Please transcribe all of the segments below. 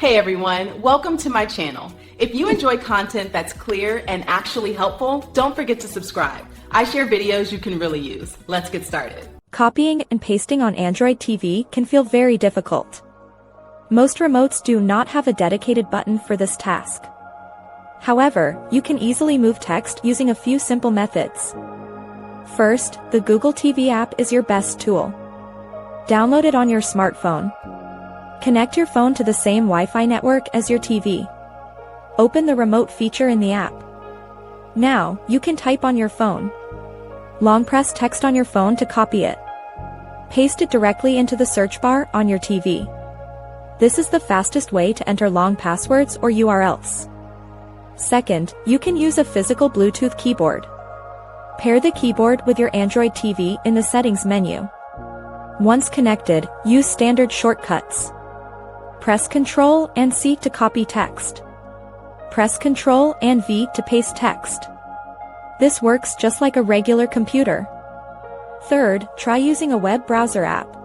Hey everyone, welcome to my channel. If you enjoy content that's clear and actually helpful, don't forget to subscribe. I share videos you can really use. Let's get started. Copying and pasting on Android TV can feel very difficult. Most remotes do not have a dedicated button for this task. However, you can easily move text using a few simple methods. First, the Google TV app is your best tool. Download it on your smartphone. Connect your phone to the same Wi-Fi network as your TV. Open the remote feature in the app. Now, you can type on your phone. Long press text on your phone to copy it. Paste it directly into the search bar on your TV. This is the fastest way to enter long passwords or URLs. Second, you can use a physical Bluetooth keyboard. Pair the keyboard with your Android TV in the settings menu. Once connected, use standard shortcuts. Press Ctrl and C to copy text. Press Ctrl and V to paste text. This works just like a regular computer. Third, try using a web browser app.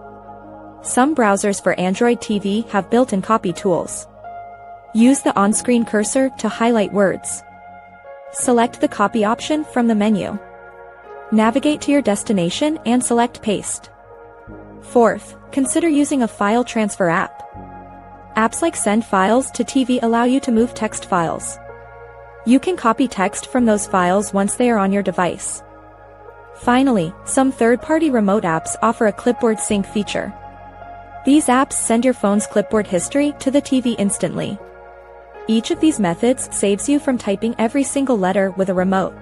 Some browsers for Android TV have built-in copy tools. Use the on-screen cursor to highlight words. Select the copy option from the menu. Navigate to your destination and select Paste. Fourth, consider using a file transfer app. Apps like Send Files to TV allow you to move text files. You can copy text from those files once they are on your device. Finally, some third-party remote apps offer a clipboard sync feature. These apps send your phone's clipboard history to the TV instantly. Each of these methods saves you from typing every single letter with a remote.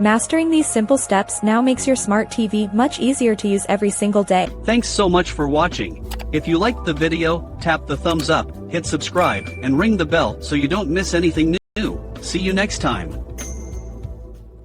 Mastering these simple steps now makes your smart TV much easier to use every single day. Thanks so much for watching. If you liked the video, tap the thumbs up, hit subscribe, and ring the bell so you don't miss anything new. See you next time.